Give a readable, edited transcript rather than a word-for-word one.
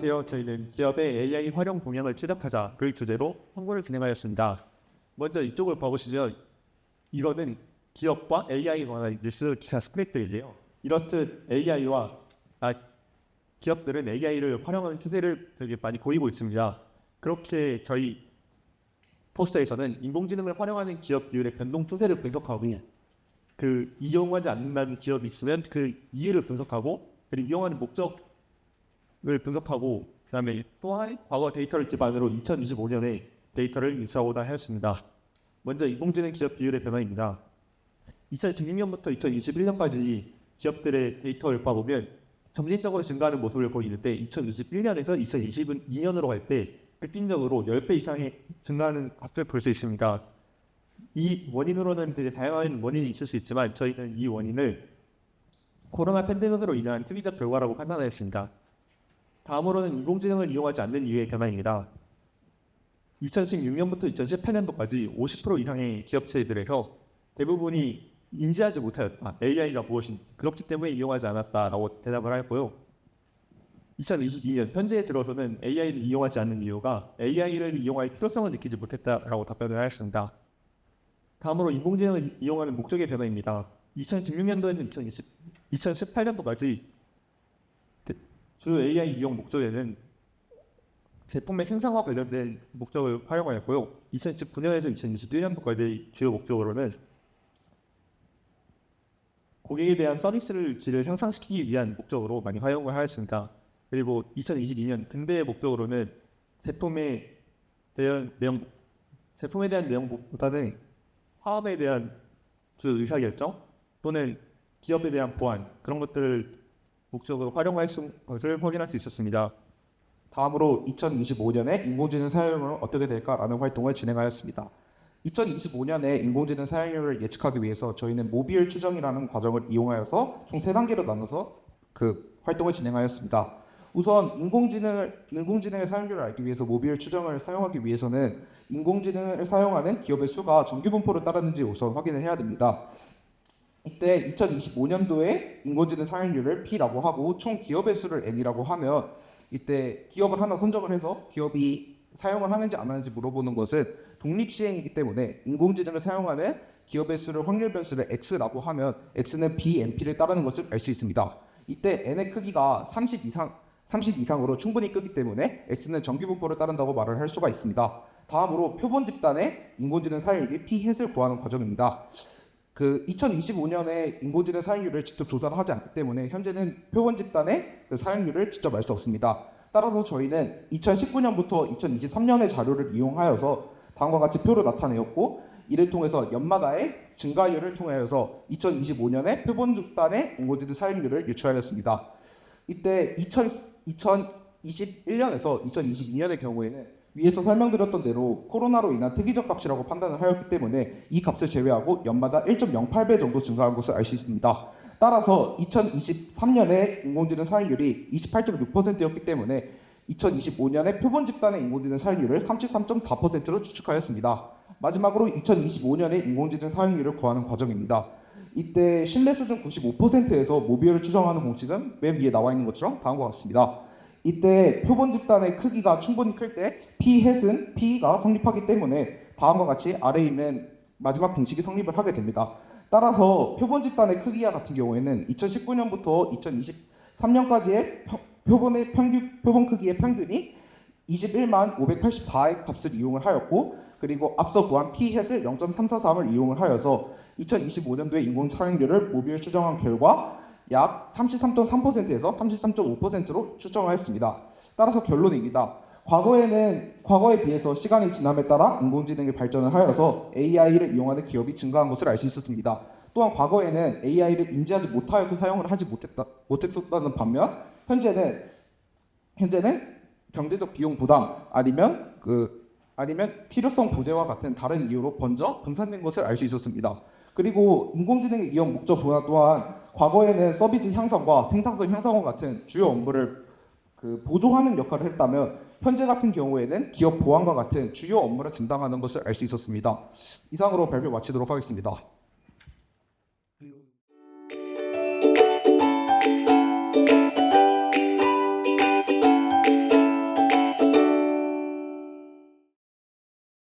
안녕하세요. 저희는 기업의 AI 활용 동향을 추적하자를 주제로 홍보를 진행하였습니다. 먼저 이쪽을 봐보시죠. 이거는 기업과 AI에 관한 뉴스 기사 스크립트인데요. 이렇듯 기업들은 AI를 활용하는 추세를 되게 많이 보이고 있습니다. 그렇게 저희 포스터에서는 인공지능을 활용하는 기업 비율의 변동 추세를 분석하고 이용하지 않는다는 기업이 있으면 그 이유를 분석하고 그리고 이용하는 목적을 분석하고 그다음에 또한 과거 데이터를 기반으로 2025년에 데이터를 인수하고자 하였습니다. 먼저 인공지능 기업 비율의 변화입니다. 2016년부터 2021년까지 기업들의 데이터를 봐보면 점진적으로 증가하는 모습을 보이는데 2021년에서 2022년으로 갈 때 급진적으로 10배 이상의 증가하는 값을 볼 수 있습니다. 이 원인으로는 되게 다양한 원인이 있을 수 있지만 저희는 이 원인을 코로나 팬데믹으로 인한 특이적 결과라고 판단하였습니다. 다음으로는 인공지능을 이용하지 않는 이유의 변화입니다. 2016년부터 2018년도까지 50% 이상의 기업체들에서 대부분이 인지하지 못하였다. AI가 무엇인지 그렇기 때문에 이용하지 않았다라고 대답을 하였고요. 2022년 현재에 들어서는 AI를 이용하지 않는 이유가 AI를 이용할 필요성을 느끼지 못했다라고 답변을 하였습니다. 다음으로 인공지능을 이용하는 목적의 변화입니다. 2016년도에서 2018년도까지 주요 AI 이용 목적에는 제품의 생산과 관련된 목적을 활용하였고요. 2019년에서 2021년도까지 주요 목적으로는 고객에 대한 서비스를 질을 향상시키기 위한 목적으로 많이 활용을 하였습니다. 그리고 2022년 근대의 목적으로는 제품에 대한 내용보다는 사업에 대한 주요 의사결정 또는 기업에 대한 보안 그런 것들을 목적으로 활용할 것을 확인할 수 있었습니다. 다음으로 2025년에 인공지능 사용률은 어떻게 될까라는 활동을 진행하였습니다. 2025년에 인공지능 사용률을 예측하기 위해서 저희는 모비율 추정이라는 과정을 이용하여서 총 3단계로 나눠서 그 활동을 진행하였습니다. 우선 인공지능의 사용률을 알기 위해서 모비율 추정을 사용하기 위해서는 인공지능을 사용하는 기업의 수가 정규분포를 따르는지 우선 확인을 해야 됩니다. 이때 2025년도에 인공지능 사용률을 P라고 하고 총 기업의 수를 N이라고 하면 이때 기업을 하나 선정을 해서 기업이 사용을 하는지 안 하는지 물어보는 것은 독립시행이기 때문에 인공지능을 사용하는 기업의 수를 확률 변수를 X라고 하면 X는 B, NP를 따르는 것을 알 수 있습니다. 이때 N의 크기가 30 이상으로 충분히 크기 때문에 X는 정규분포를 따른다고 말을 할 수가 있습니다. 다음으로 표본 집단의 인공지능 사용률이 P-햇을 구하는 과정입니다. 2025년에 인공지능 사용률을 직접 조사를 하지 않기 때문에 현재는 표본 집단의 사용률을 직접 알 수 없습니다. 따라서 저희는 2019년부터 2023년의 자료를 이용하여서 다음과 같이 표를 나타내었고 이를 통해서 연마다의 증가율을 통하여서 2025년에 표본 집단의 인공지능 사용률을 유추하였습니다. 이때 2021년에서 2022년의 경우에는 위에서 설명드렸던 대로 코로나로 인한 특이적 값이라고 판단을 하였기 때문에 이 값을 제외하고 연마다 1.08배 정도 증가한 것을 알 수 있습니다. 따라서 2023년에 인공지능 사용률이 28.6%였기 때문에 2025년에 표본 집단의 인공지능 사용률을 33.4%로 추측하였습니다. 마지막으로 2025년에 인공지능 사용률을 구하는 과정입니다. 이때 신뢰 수준 95%에서 모비율을 추정하는 공식은 맨 위에 나와 있는 것처럼 다음과 같습니다. 이때 표본 집단의 크기가 충분히 클 때 P-햇은 P가 성립하기 때문에 다음과 같이 아래에 있는 마지막 공식이 성립을 하게 됩니다. 따라서 표본 집단의 크기와 같은 경우에는 2019년부터 2023년까지의 표본 크기의 평균이 21만 584의 값을 이용을 하였고 그리고 앞서 구한 P-햇을 0.343을 이용을 하여서 2025년도의 인공 사용률을 모비율 추정한 결과 약 33.3%에서 33.5%로 추정하였습니다. 따라서 결론입니다. 과거에 비해서 시간이 지남에 따라 인공지능이 발전을 하여서 AI를 이용하는 기업이 증가한 것을 알 수 있었습니다. 또한 과거에는 AI를 인지하지 못하여서 사용을 하지 못했었다는 반면 현재는 경제적 비용 부담 아니면 필요성 부재와 같은 다른 이유로 먼저 분산된 것을 알 수 있었습니다. 그리고 인공지능의 이용 목적 변화 또한 과거에는 서비스 향상과 생산성 향상과 같은 주요 업무를 보조하는 역할을 했다면 현재 같은 경우에는 기업 보안과 같은 주요 업무를 담당하는 것을 알 수 있었습니다. 이상으로 발표 마치도록 하겠습니다.